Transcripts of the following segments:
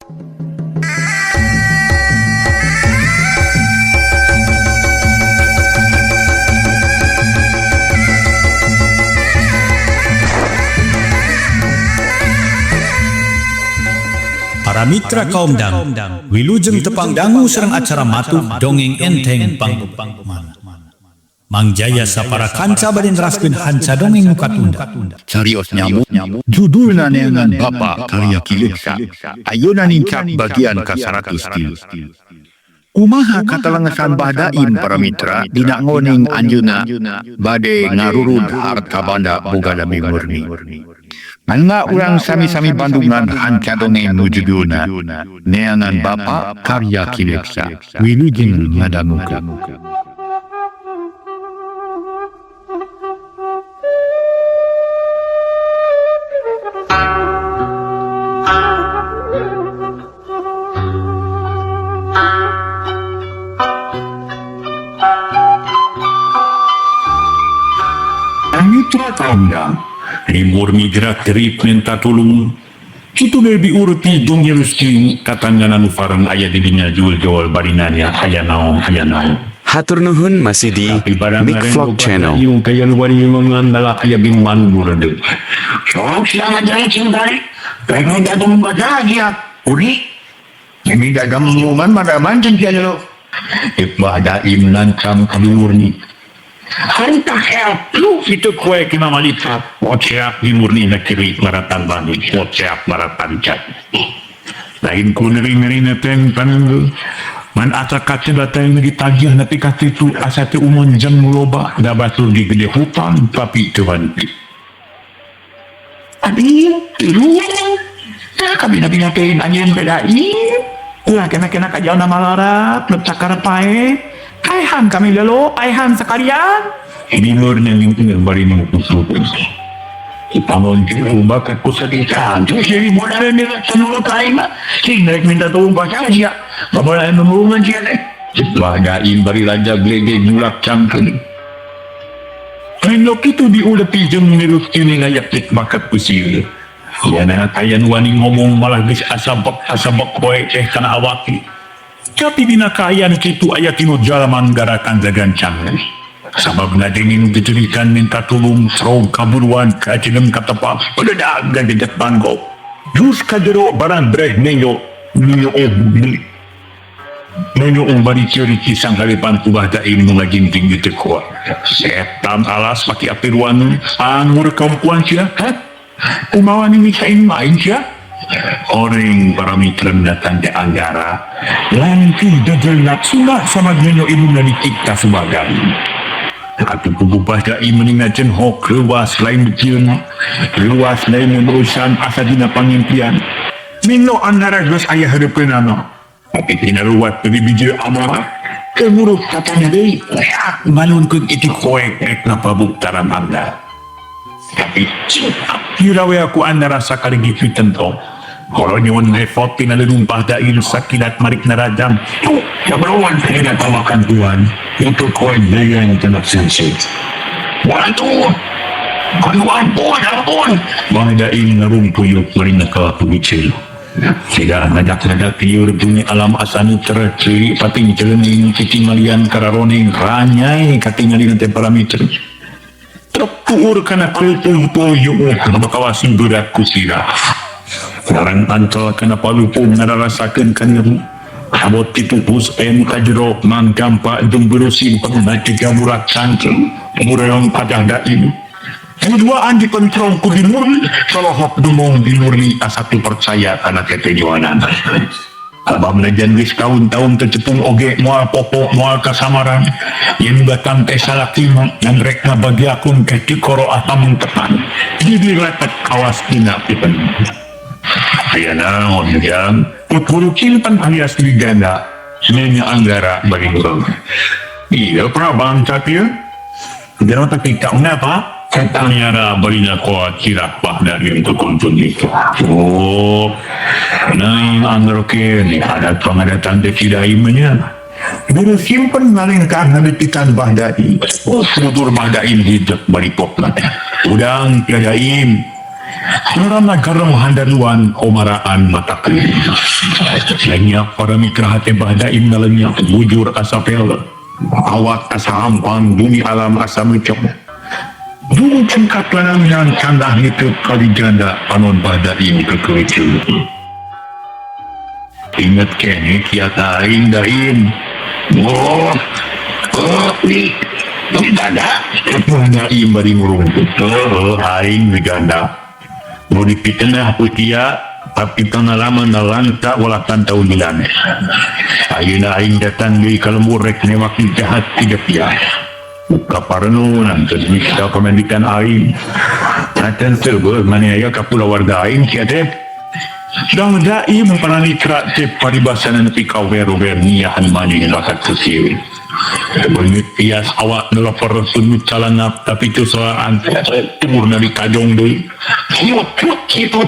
Para mitra kaum dang, wilujeng tepang dangu serang acara matu dongeng enteng pangman. Mang Jaya sapara kanca baden raskeun hanca dongeng nuka tunda. Carios nyamuk, judulna neangan Bapa karya Kileksa. Ayeuna nincak bagian ka 100 Kumaha katalengesan Bahdaim para mitra dina ngoning anjeunna bade ngarurud harta banda boga dami murni. Mangga urang sami-sami Bandungan hanca dongeng nu judulna neangan Bapa karya Kileksa. Wilujeng ngadangukeun. Mitra kaumdang, rimur migrat terip minta tulung. Itu lebih urti dong Yerusalem katangganan ufarang ayat didinya jual-jual barinanya hayanaong. Hatur nuhun masih di Big Vlog Channel. Yung kaya luar yung mga nalakaya binuan burada. So, sila nga dyan sindari. Kaya nga dadong badagya. Uri. Hindi dagamungan maraman dyan dyan lo. Ibadaim lancang kalur ni. Hanta help lu. Itu kue kena malita. Wotseap di murni na kiri maratan bani. Wotseap maratan cat. Lain ko nari-nari natin pananggo. Man atrakatnya datang lagi tagiah nanti kata itu asate umon jam muloba dah batul di gede hutan tapi tuan. Abi, lu. Kami nabi-nabiin anjen bedain. Kena kajau nama larat. Lepcakar pae. Aihan kami lelo. Aihan sekalian. Ini murni yang tinggal bari mengutusuk. Ipangon kita bakat ko sa ditahan. Jadi modal ni tanulog tayo ma. Sige, minta tulong pa siya. Babalayan mamulungan siya na. Badain bari raja glege nyulak cangkeng. Kalau itu diulat pijang menurut ini ngayak tik bakat kusir. Yan na kayan wani ngomong malah bis asabak boy kana awaki. Tapi binakayan kitu ayatin jalaman garakan jagan cangkeng. Sabab na dingin ditirikan minta tulong serong kaburuan kajinem katapa udah dan dijat bangko jus kajero barang break nenyo bari ciri kisang halipan ubah daim ngajin tinggi tekua setan alas pakai api ruan angur kampuan siya umawan ini kain main siya orang para mitra datang di Anggara lanti dajelak sulah sama nenyo ibu nani kita sebagai Aku pugubah dai meningajan hok luas lain berjiun luas lain urusan asa dina pangimpian minno antara gus ayah hadapin ano tapi tina luat dari bijir amarah kemuruk katanya deh malun kut iti koek na pabuktaran anda tapi kirawe aku anda rasa kali gipitan to kalau nyon repot pinalumpah dai sakinat marik narajam ya berawan saya tawakan Tuhan untuk koin daya yang telah sensi. Waduh, ampun. Bangda ini narumpuyuk marina ka pugicil. Sila nadak-nadak tiur bunyi alam asani terciri pating jelening citimalian kararoning ranyai katingali nanti parameter. Terpuur kana kulpuyuk bakawasin berat kusira. Larang antal kana palupung nararasakan kanyamu. Abot itu pus kajero mangkampa dumberusin pengaji gamurak cangkeng murang padang daim keduaan dikontrol ku dimurni kalau hop dumong dimurni asatu percaya karena ketujuanan abam lejan wis tahun tercepung oge moal popo moal kasamaran yang batang tesalakima yang rekna bagi akun ketikoro atamung tepan jadi lepet kawas tina pipen ayana ngomong utburukin pan alias diganda senenya Anggara bagi orang iya prabang tapi ya dia tak kita kenapa katanya barinya kuat cirak bah dari untuk kuncun itu nah Anggara ni ada pengadatan dekidaimnya dulu simpen ngaling karena detikan Bahdai selutur Bahdain hidup bari poklat udang tiadaim Orang nagarang handaruan omaraan mata kering. Lainnya para mitra hati bahdain nalanya bujur asa pel. Awak asa ampang bumi alam asa mencok. Dulu cengkat lanang yang candah itu kali janda anon bahdain kekecil. Ingat kene kiata aing dain. Ni dada. Mana imbari ngurungkut. Aing diganda. Mau dipitnah putia tapi pengalaman nalanta walakan tahun dilan. Ayeuna aing datang deui ka lembur rek newak jahat tidak ya. Kaparenunan teu bisa pemandikan aing. Aten teu mana aya ka pulau warga aing sia teh. Dang dai memparani kra teh paribasana nepi ka wer-wer niahan maning bakat kecil. Bengit pias awak nelapar sunut calanap tapi itu soalan timur dari kajong deui. Itu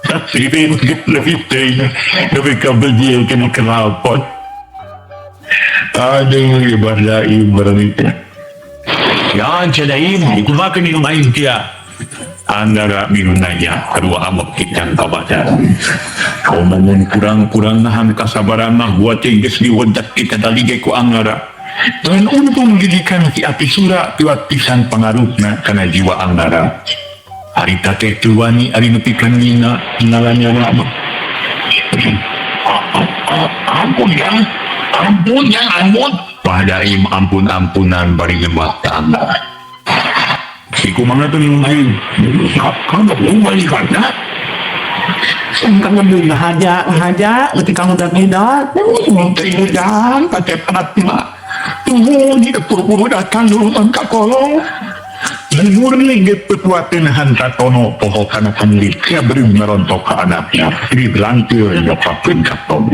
tapi lebih tinggi lebih kabel dia kena kenalpot. Aduh bardai berarti. Ya cadain digunakan minum air dia. Antara minunanya kedua amok kita kabaca. Kau namun kurang-kurang nahan kesabaran mah buat tingges diwedak kita tali ku anggara. Dan untung menjadikan si api sura tiwat pisan pengaruhna karena jiwa anggara. Hari tate tuwani hari nepikan nina nalannya lama. Ampun ya. Padaim ampun-ampunan bari lembah tangga. Iku mana tu minum air? Kamu belum balik kerja? Kamu belum haja, ketika kamu dah tidak, menteri dan pakai penatma. Tunggu ni kepuru-puru datang dulu angkat kolong. Murni perbuatan hantar tono poho kana kanlik ya beri merontok ke anaknya. Ini belantir ya papun kapom.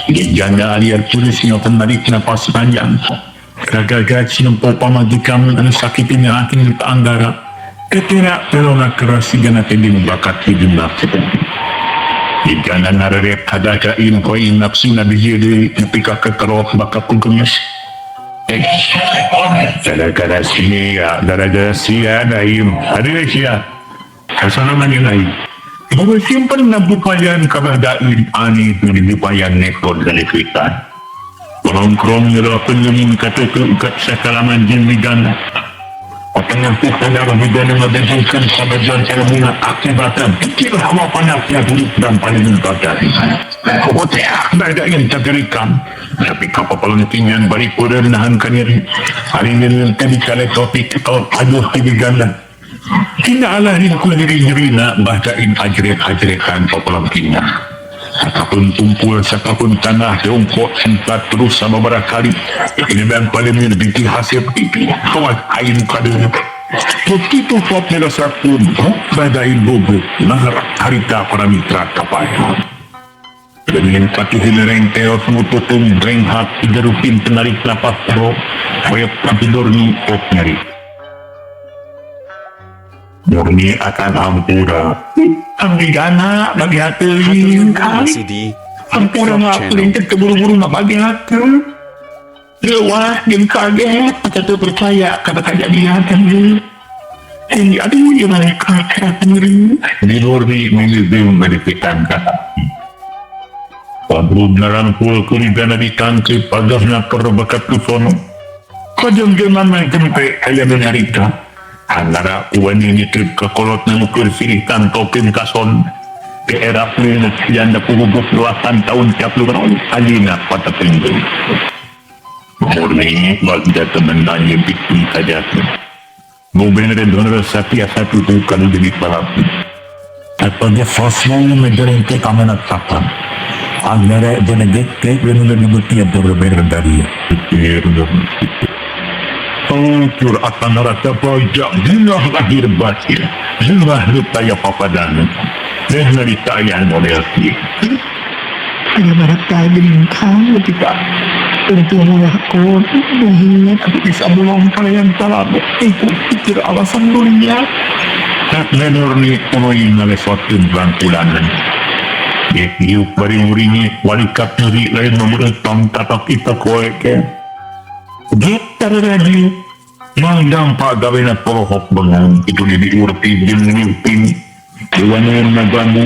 Di janda aliar tulisnya penarik napas panjang. Gagagat sinumpo pamagikan ang sakitin ng aking paanggara. Ketira pero nakras siya natin din bakat hidin na. Ika na nararep kadakain ko yung napsi na bihiri na pikakakarok baka pagkumis. Dara-dara siya na yung hari siya. Kasa naman yun ay bago simpan na bupayan kabadain ani nilipayan nekod na lipitan. Krong-krong nilapin yung katutukat sa kalaman jinmigan. At ang nagpupan na kamigan ng mabensungkan sa badyan sa mga akibatan. Kira hawa panakya bulit dan palinuntagan. Kumotea, nada yung tagarikan. Tapi kapapalangkin yan balik po rin nahan kaniri. Harin nilil kadikala topik o aduh kibigan. Kinaalahin ko niri-niri na bahkain ajret-ajretan papalangkin niya. Ataupun tumpul satapun tanah jongkok sempat terus sama barakali ini dan paling lebih hasil pipi kawan air kader begitu pop nilasa pun badain bobo nahar harita para mitra kapai dengan patihin reng teot mututung reng hak igarupin penarik lapak pro koyok kapidor ni pop nyari murni akan ampura ang ligana bagi hati Masih di ampura Big nga Vlog paling Channel. terburu-buru na bagi hati lewat yang kaget kata percaya kata kejadian ini aduh yang mereka sendiri di murni memilih medipitan kata Padrun narangkul kurigana di tangki pagasnya kerbakat tusono kajang jaman main kempe kaya menarika antara uwan ini kekolot na kursi kantokin kason ke era plin yanda pugubuk 8 tahun tiap lugaron alina pada pintu murni bagda teman nanya bikin saja mobil dan donor sapi satu tu kalau jadi balap apanya fossil menjadi ke kamera tapan antara jeneget ke benar dibutuhkan berbeda dari Tur akan rata pajak Zinah lahir batin Zinah lutaya papadan Zinah ditayan oleh hati hanya mereka dengan kamu tidak tentu melakukan bahaya tapi bisa belum kalian salah itu pikir alasan dunia Tak lenur ni Punoyin oleh suatu bangkulan Yuk bari muringi Walikat nyeri lain memerintang Tatak kita koeke gitar lagi Mangdampak gawe na porohok bangang itu diurti jeung ngimpin diwanyan naglambu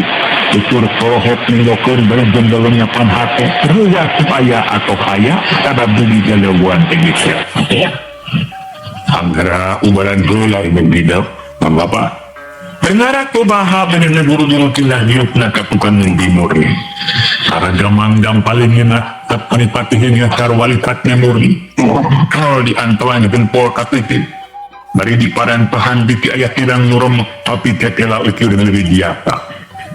ukur porohok nilokon bareng jenggalongnya panhate ruya supaya atau kaya kada beli jalawan tegese anggara ubaran gula ibang bidap apa Pengarak ko baha bener guru-guru kilah diop na katukan ng dimuri. Para gamang dampalin niya na at panipatihin niya karwalikat niya muri. Kalau di antawan niya por katipid. Bari di paran pahan di ayat tirang nurom tapi tetela ukir ng lebih diapa.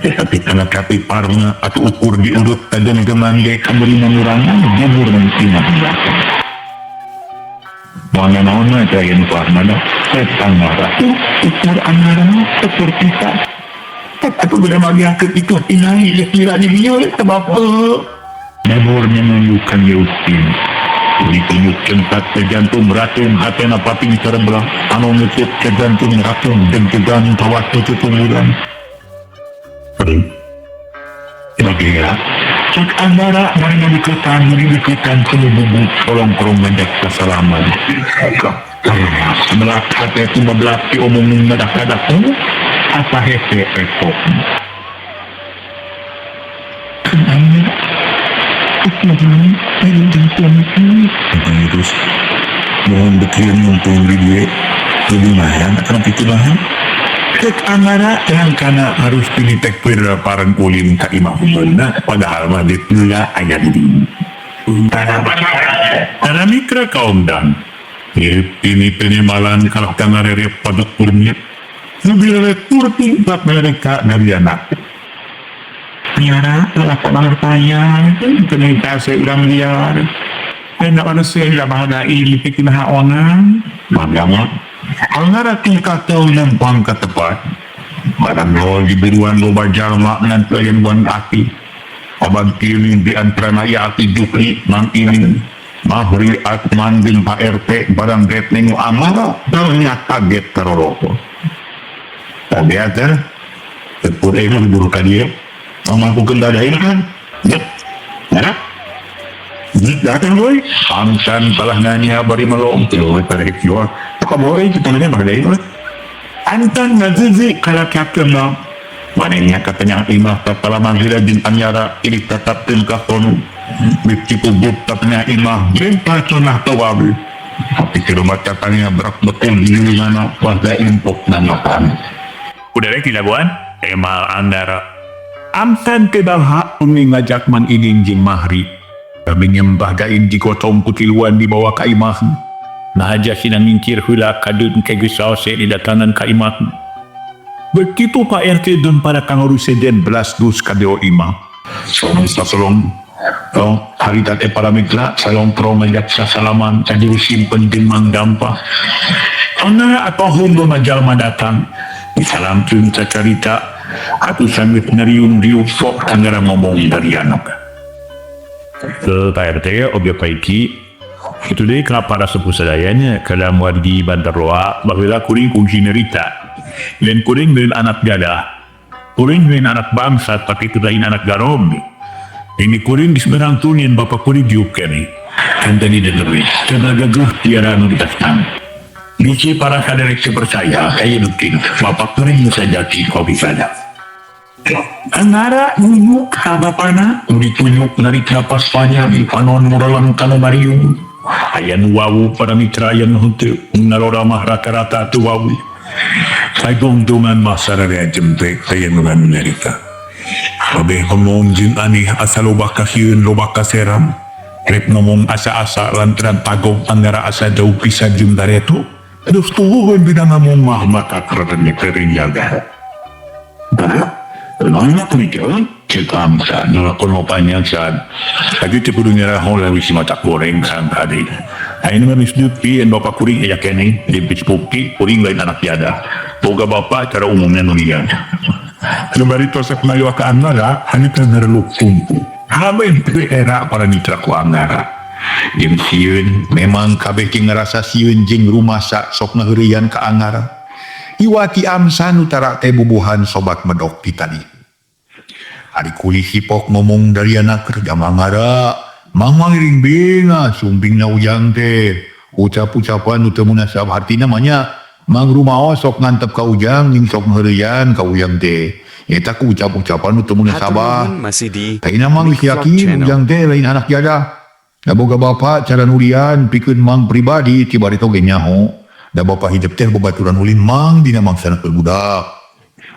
Tapi kana kapi parma at ukur di urut tadan gemangge kamuri nanurangan dimur ng tinahila. Mga naon na kaya ni parma na. Setang marah ukur angaran ukur kita tapi bila magiangkat itu inai kira di dia sebab memornya menunjukkan Yustin ditunjukkan ke jantung racun hati napating cerebral anu ngecip ke jantung racun dan tegan tawas itu tumuran kira-kira cek anggara mereka diketan selubuh kolong-kolong menjak kesalaman sebelah hati itu membelati omongin medak-medak apa hete repot kenanya itu begini pengen jantung terus mohon betul mumpung di dia lebih mahal akan itu mahal cek anggara yang karena harus pilih tek parang kulim ka imam benar padahal mah ditula ayat ini karena mikra kaum dan ini penimalan kalau kena rere pada kurnia lebih retur tingkat mereka dari anak Niara telah pengertanya ternyata seorang liar enak ada saya bahada ini pikirlah orang bagaimana angara tingkat tahunan pangkat tepat barang lo diberuan lo bajar maknan kalian wan api abang kilin di antara naya api jukri mang ini Mahri at manding pa RT barang det ninyo amara dalnya kaget teroroko. Tapi ada terpulai buru kadir mampu kendadain kan? Ya, ya. Datang boy, angsan palah nanya bari melong tuh pada ikhwan. Apa boy kita nanya bagaimana? Antan ngazizi kalau kapten no. Mananya katanya imah kepala manggila din anyara ini tetap tim kakonu. Bukti kubut katanya imah bintang sunah tawabi. Tapi rumah katanya berat betul di mana warga impok nanakan. Udah kita buan? Emal andara. Amsan ke balha umi ngajak man ingin jing mahri. Kami nyembahgain di kotong kutiluan di bawah kaimah. Nah aja sinang mincir hula kadun kegesau se di datangan kaimah. Begitu Pak RT dan para kanguru seden belas dus kadeo imah. Salong hari tadi para mitra salong pro menjaksa salaman tadi simpen dimang dampa. Ana atau hundo majalma datang disalam cerita cerita atau sambil neriun riuk sok tanggara ngomong dari anak. Ke Pak RT objek paiki itu deh kenapa para sepuh sadayanya kadang wardi bantar roa bahwa kuring kunci nerita dan kuring dengan anak gada kuring dengan anak bangsa tapi itu lain anak garom ini kuring di seberang tunin bapak kuring diukeni kan tadi dengerin karena gagah tiara nulitaskan biji para kaderek percaya kayak nutin bapak kuring bisa jadi kopi sada Angara nunjuk kabapana ditunjuk dari kapas panjang di panon muralan kanomarium ayan wawu para mitra ayan huntu naroramah rata-rata tu wawu ay gongdungan masarare jempe ayan mga numerita sabi ngomong jin ani asa lubak kahiyun lubak kaseram rep ngomong asa-asa lantaran tagong angara asa daw pisa jim dareto terus tuhuhon binangamong mahmata karatan ni perinyaga Nanya tumikiran, kita amsa, nolakon panjang saat. Lagi cepuru nyerah oleh wisi mata goreng sang tadi. Ayo naman misdupi, and bapak kuring ayak ini, limpis puki, kuring lain anak tiada. Boga bapak cara umumnya nulian. Kembali tosek mayo ka angara, hanya tenareluk kumpu. Hamen itu era para mitra ku angara. Yang siun, memang kabeh ngerasa siun jing rumah sok ngeherian ka angara. Iwaki amsan utara tebubuhan sobat medok di tadi. Hari kulit hipok ngomong dari anak kerja mangara, mang mangiring binga sumbing na uyang teh. Ucap-ucapan nu teu munasab arti namanya mang rumaos sok ngantep ka ujang ning sok ngeureyan ka ujang teh. Eta ku ucap-ucapan nu teu Hatur munasabah. nuhun masih di Kaina mang Big geus Vlog yakin Channel. ujang teh lain anak jadah. Da boga bapa cara nulian pikeun mang pribadi ti bari toge nyaho. Da bapa hidup teh babaturan ulin mang dina mangsana budak.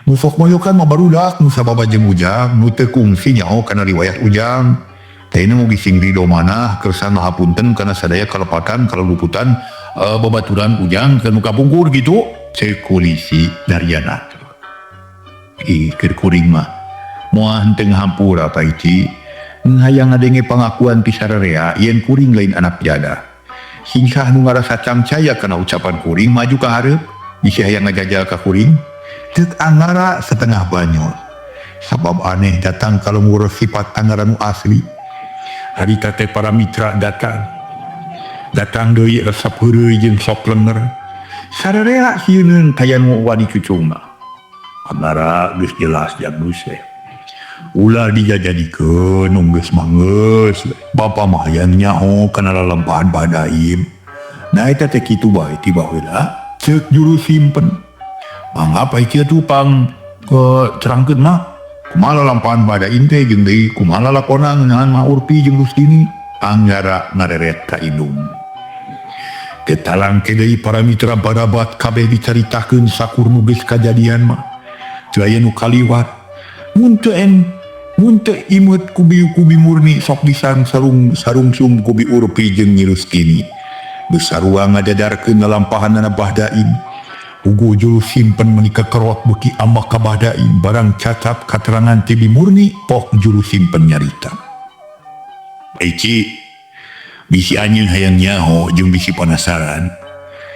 Nu sok moyokan mah barudak nu sababa jeung ujang nu teu kungsi nyaho kana riwayat ujang. Taina mugi sing ridho manah kersan hapunten kana sadaya kalepatan kaluluputan babaturan ujang keur nu kapungkur gitu. Cek polisi Daryana. Keur kuring mah moal henteu ngahampura pa iti hayang ngadenge pangakuan ti sararea yen kuring lain anak jadah. Singkah nu ngarasa camcaya kana ucapan kuring maju ka hareup bisi hayang ngajajal ka kuring. Teuk angara setengah banyol. Sabab aneh datang kalau ngurus sifat angara nu asli. Harita teh para mitra datang. Datang deui resep heureuy jeung sok lenger. Sararea sieun kaya nu wani cucungna. Angara geus jelas jagus we. Ulah dijajadikeun nu geus mangeus. Bapa mah hayang nyaho kana lalampahan Badaim. Nah eta teh kitu bae tiba heula ceuk juru simpen. Mangapa ieu tuh pang terangkeun mah kumaha lampahan Badaim teh jeung deui kumaha lakona ngeunaan mah Urpi jeung Rustini anggara ngareret ka indung. Ketalang ke deui para mitra barabat kabeh dicaritakeun sakur nu geus kajadian mah. Teu aya nu kaliwat. Mun teu imut kubi murni sok disan sarungsum kubi Urpi jeung Nyi Rustini. Geus sarua ngadadarkeun lalampahanna Badaim. Ugu juru simpen menika kerot beki amak ka Badaim barang cacap katerangan tibi murni pok juru simpen nyarita. Eci bisi anjeun hayang nyaho jeung bisi penasaran.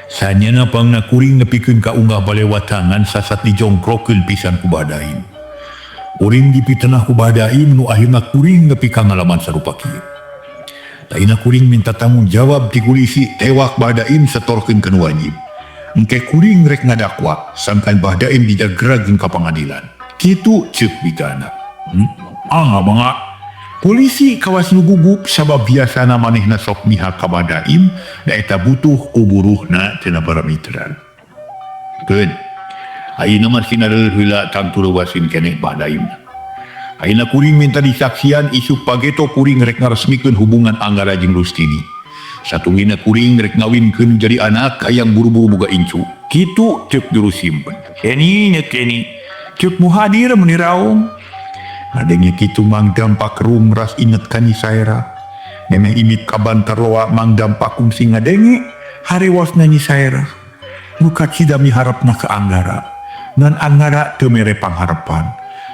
Sanyana pangna kuring nepikeun ka unggah balewatangan sasat dijongkrokeun pisan ku Badaim. Kuring dipitenah ku Badaim nu akhirna kuring nepi ka ngalaman sarupa kieu. Taina kuring minta tanggung jawab ti polisi tewak Badaim setorkeun keun wajib. Engke kuring rek ngadakwa sangkan Badaim dijagrag ka pengadilan. Kitu ceuk bigana. Bangga. Polisi kawas nu gugup sabab biasana manehna sok mihak ka Badaim da eta butuh uburuhna tina para mitra. Keun. Ayeuna mah sinareuh heula tang tuluwasin keneh Badaim. Ayeuna kuring minta disaksian isu pageto kuring rek ngaresmikeun hubungan Anggara jeung Rustini. Satungina kuring rek ngawinkeun jadi anak hayang buru-buru boga incu. Kitu ceuk juru simpen. Keni ceuk muhadir meni raung. Adanya kitu mang dampak rum ras inget ka Nyi Saera. Memeh imit kabantar loa mang dampak kungsi ngadenge harewasna Nyi Saera. Muka cida miharapna ke Anggara. Ngan Anggara teu mere pangharepan.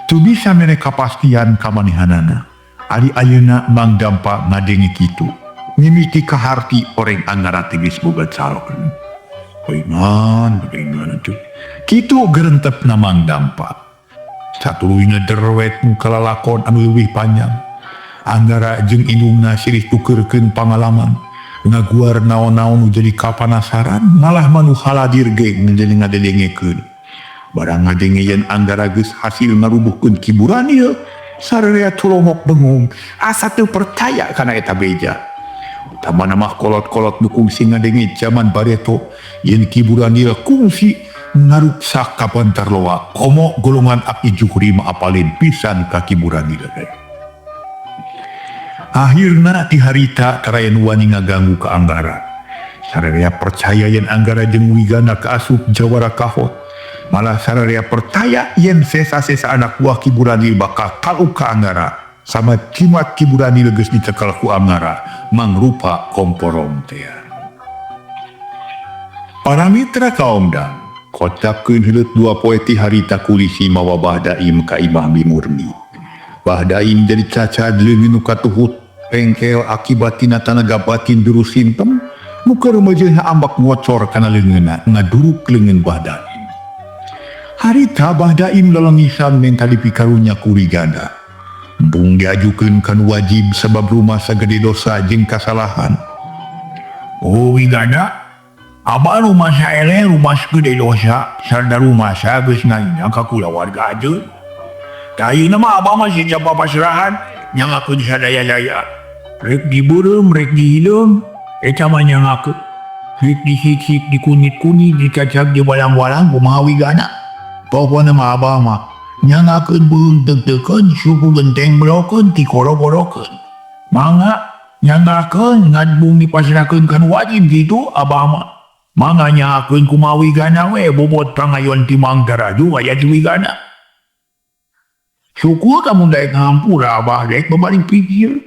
Teu bisa mere kapastian kamanehanana. Ari ayeuna mang dampak ngadenge kitu. Mimiti kaharti orang Anggara tigis boga calon. Bagaimana tuh? Kitu gerentep namang dampak. Satuluina derwet muka lalakon anu leuwih panjang. Anggara jeung indungna silih tukeurkeun pangalaman. Ngaguar naon-naon nu jadi kapanasaran malah manu haladir ge ngadedengekeun. Barang ngadengeun Anggara geus hasil ngarubuhkeun kiburan ieu. Sararea tulongok bengung asa teu percaya kana eta beja. Tamana mah kolot-kolot nu kungsi ngadenge zaman bareto yen kiburan ieu kungsi ngaruksak ka Bantar Loa komo golongan abdi juhri mah apalin pisan ka kiburan ieu. Akhirna ti harita tarayan wani ngaganggu ka Anggara. Sararea percaya yen Anggara jeung Wigana kaasup jawara kahot. Malah sararea percaya yen sesa-sesa anak buah kiburan ieu bakal kaluk ka Anggara. Sama cimat kiburani leges dicekal ku Anggara mangrupa komporong teh. Para mitra kaum dan kocapkeun heuleut dua poe ti harita kulisi mawa Badaim ka Imah Murni. Badaim jadi cacad leungeun nu katuhut pengkel akibat tina tanaga batin juru sintem nu keur meujeuh ambak ngocor kana leungeunna ngaduruk leungeun Badaim. Harita Badaim lelengisan minta dipikarunya ku Wigana. Bung diajukeun kan wajib sebab rumah sagede dosa jeung kasalahan. Oh Wigana, abah rumah saele rumah sagede dosa, sarda rumah sa geus ngaina ka kula warga ajeun. Da ayeuna mah abah masih jaba pasrahan nyangakeun sadaya-daya. Rek dibeureum rek dihileum eta mah nyangakeun. Sik di kunyit-kunyit, di kacak di walang-walang, bumawi gana. Pokoknya mah abah mah, nyangakeun beung teg-tegeun, suku genteng berokeun, ti koro-korokeun. Mangga, nyangakeun, ngadbung dipasrakeun kan wajib gitu, abah mah. Mangga nyangakeun kumawi gana we, bobot pangayon ti Mangdaraju, aya duwi gana. Syukur kamu daek ngampura, abah daek babalik pikir.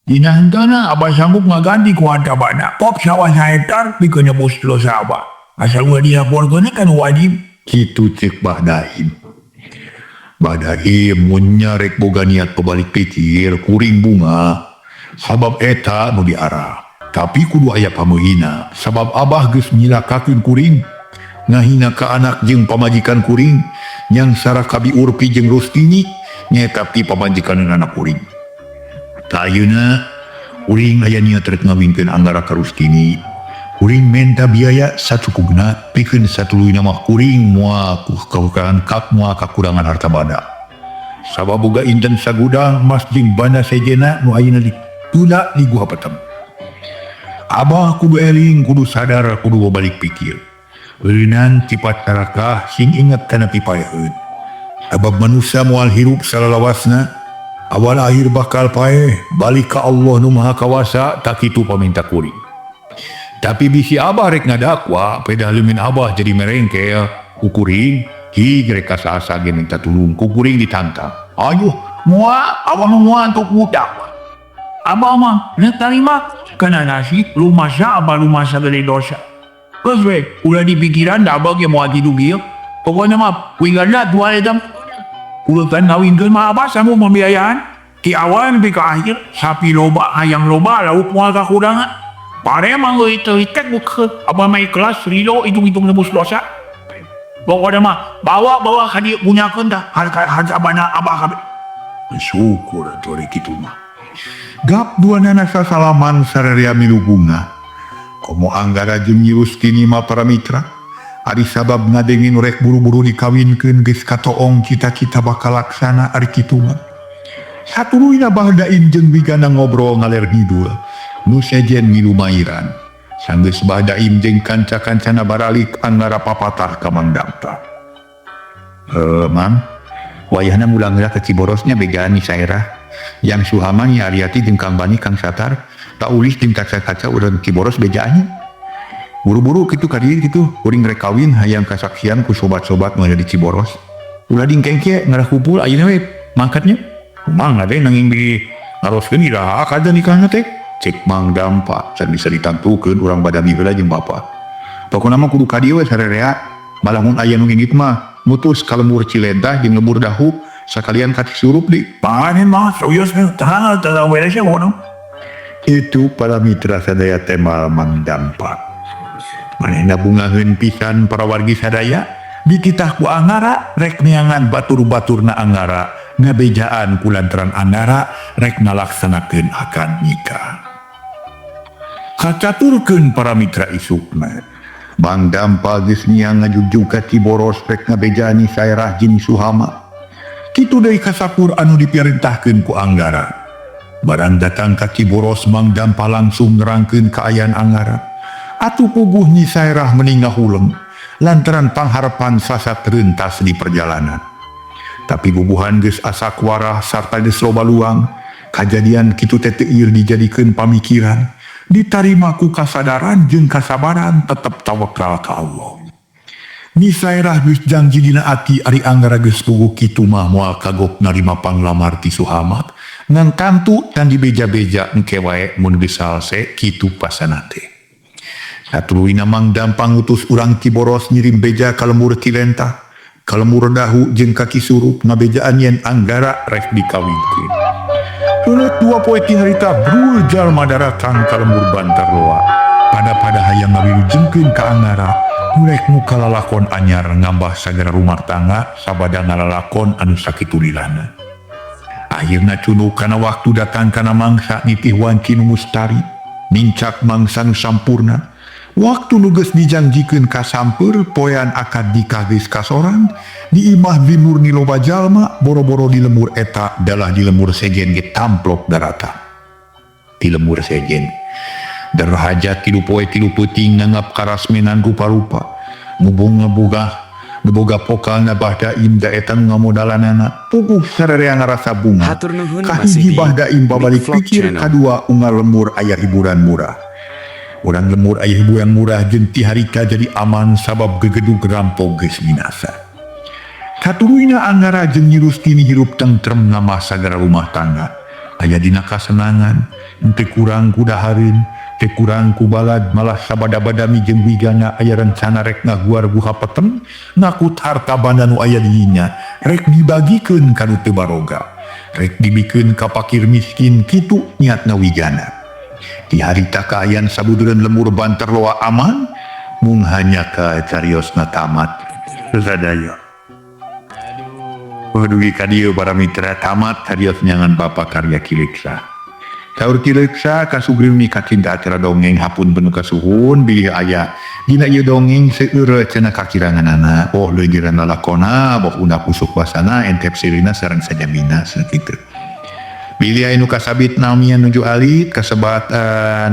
Dinantana abah sanggup ngaganti ku harta bana. Kop sawah sahetar pikeun nebus dosa abah. Asal ulah dilaporkeun kan wajib. Kitu cek Bahdaim. Bahdaim mun nyarek boga niat pabalik pikir kuring bunga. Sabab eta nu diarah. Tapi kudu aya pameulina. Sabab abah geus nyilakakeun kuring. Ngahina ka anak jeung pamajikan kuring. Yang sarah kabi urpi jeung Rustini. Nyaeta ti pamajikan anak kuring. Tayuna, uring aya niat rek ngawinkeun Anggara ka Rustini. Uring menta biaya sacukupna pikeun satuluyna mah kuring moal moal kakurangan harta bana. Sabab boga inten sagudang mas jeung bana sejena nu ayeuna ditula di gua petem. Abah kudu eling, kudu sadar, kudu balik pikir. Euleunan tipat tarakah sing inget kana pipaeheun. Sabab manusia moal hirup salalawasna. Awal akhir bakal paeh, balik ka Allah nu maha kawasa, tak itu paminta kuring. Tapi bisi abah rek ngadakwa, pedah leumin abah jadi merengkel, kukuring, rek asa-asa gen minta tulung, kukuring ditantang. Ayo, mua, abah mua untuk budak. Abah mah, nek tarima, kena nasi, lumasa abah lumasa gede dosa. Terus we, udah dipikiran dah abah yang mau hidup dia. Pokoknya mah, winggarnya dua edam. Uletan ngawinkeun mah abah sanggup membiayaan. Ti awal sampai ke akhir, sapi loba, ayam loba, lauk moal kakurangan. Pare emang itu ikat buka. Abah mah ikhlas, ridho, hitung-hitung nebus dosa. Pokoknya mah, bawa ka dia punyakeun dah. Harta bana abah kabe. Syukur atuh rek kitu mah. Gap duanana sasalaman sarerea milu bunga. Komo Anggara jeung Nyi Rustini mah para mitra. Ari sabab ngadengin rek buru-buru dikawinkeun geus katoong cita-cita bakal laksana ari kitu mah. Satuluyna Bahdaim jeung bigana ngobrol ngaler ngidul. Nu sejen milu mairan. Sanggeus Bahdaim jeung kanca-kancana baralik Anggara papatah ka Mang Dampa. Mang, wayahna mulang geura ke Ciborosnya begaan ni saerah. Yang Suhaman nya Ariati jeung Kang Bani Kang Satar, tak ulis jeung kaca-kaca urang Ciboros bejaannya. Buru-buru gitu kadieu gitu, kuring rek kawin hayang kasaksian ku sobat-sobat nu aya di Ciboros. Ulah dingkengke ngarah kumpul ayeuna we mangkatnya. Mang ade nanging di ngaroskeun iraha kada nikahna teh. Cek Mang Dampa, can bisa ditantukeun urang badami heula jeung bapa. Pokona mah kudu kadieu we sarerea, malah mun aya nu ngingit mah mutus ka lembur Cilentah jeung lembur Dahu sakalian ka Cisurup di. Panen mah serius nih, tahan beresnya wono. Itu para mitra sadaya temal Mang Dampa. Manehna bungaheun pisan para wargi sadaya, dititah ku Anggara rek neangan batur-baturna Anggara, ngabejaan kulantaran Anggara rek ngalaksanakeun akad nikah. Kacaturkeun para mitra isukna. Mang Dampa geus niang ngajujug ka Ciboros rek ngabejaan ni saerah jeung Suhama. Kitu deui kasapur anu diperintahkeun ku Anggara. Barang datang ka Ciboros, Mang Dampa langsung nerangkeun kaayaan Anggara. Atuh puguh Nyi Saerah meninggal huleng lantaran pangharapan sasat rentas di perjalanan. Tapi bubuhan geus asa kuarah sarta geus loba luang, kajadian kitu teh teu ieu dijadikeun pamikiran, ditarima ku kasadaran jeung kasabaran tetep tawakal ka Allah. Nyi Saerah geus janji dina ati ari Anggara geus puguh kitu mah moal kagok narima panglamar ti Suhamat, ngan kantu dan dibeja-beja engke wae mun geus salse kitu pasana teh. Satuluyna Mang Dampa ngutus urang Ciboros ngirim beja ka lembur Cilentah, ka lembur Dahu jeung ka Cisurup ngabejaan yen Anggara rek dikawinkeun. Heuleut 2 poe ti harita brul jalma daratang ka lembur Bantarloa. Pada hayang ngawilujengkeun ka Anggara, rek nu kalalakon anyar ngambah sagara rumah tangga sabada ngalalakon anu sakitu lilana. Akhirna cunug kana waktu datang kana mangsa nitih wanci nu mustari, mincak mangsa nu sampurna. Waktu nugas dijanjikeun ka sampeur poean akad nikah geus kasorang, di imah bimurni loba jalma boro-boro di lembur eta dalah di lembur sejen ge tamplok darata. Di lembur sejen. Derhajat tilu poe tilu peuting ngangap karasmenan rupa-rupa. Ngubung ngeboga pokal na bahdaim da eta ngamodalanana. Puguh sarerea ngarasa bunga. Hatur nuhun Kahiji masih di bahdaim babalik Big Vlog pikir Channel. kadua unggal lemur aya hiburan murah. Urang lemur aya hiburan murah jeung ti harita jadi aman sabab gegedug rampok geus binasa. Saturuina Anggara jeung Nyi Rustini hirup tentrem nama sagara rumah tangga. Aya dina kasenangan, teu kurang kudahareun, teu kurang ku balad, malah sabada-badami jeung wigana aya rencana rek ngaguar buha peteng, ngakut harta banda nu aya di dinya, rek dibagikeun ka nu teu baroga, rek dibikeun ka pakir miskin, kitu niatna wigana. Di harita kaayaan sabuduran lemur banter loa aman, mung hanya ka cariosna tamat. Sadaya. Waduh kadieu para mitra tamat carios nyangan Bapa karya Kileksa. Saur Kileksa kasugrim mi kacinta acara dongeng hapun penuh kasuhun bilih aya dina ieu dongeng seueur cenah kakiranganana. Oh leujeran lalakona boh una pusuk wasana entep sirina sareng sajamina sakitu. Bilih aya nu kasabit nami nuju alit kasebat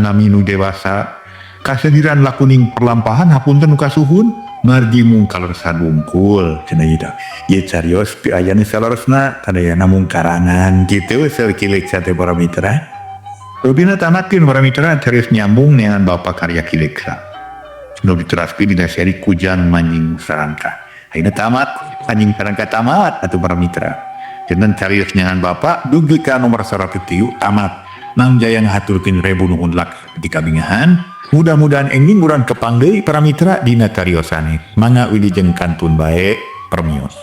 nami nu dewasa. Kasediran lakuning perlampahan hapunten nu kasuhun. Margi mung kalorsan wungkul cenah ieu da. Ieu carios pi aya nu salorosna kadayana mung karangan kitu sel Kileksa teh para mitra. Rubina tamakeun para mitra carios nyambung dengan Bapa karya Kileksa. Nu diteraskeun dina seri Kujang Manjing Sarangka. Ayeuna tamat anjing sarangka tamat atuh para mitra. Jenengan carios nyangan Bapa dugi ka nomor 103 tamat. Nang jaya ngahaturkeun rebu nuhun lak di kabingahan. Mudah-mudahan enging urang kepanggeuy para mitra dina cariosane. Mangga wilujeng kantun bae permios.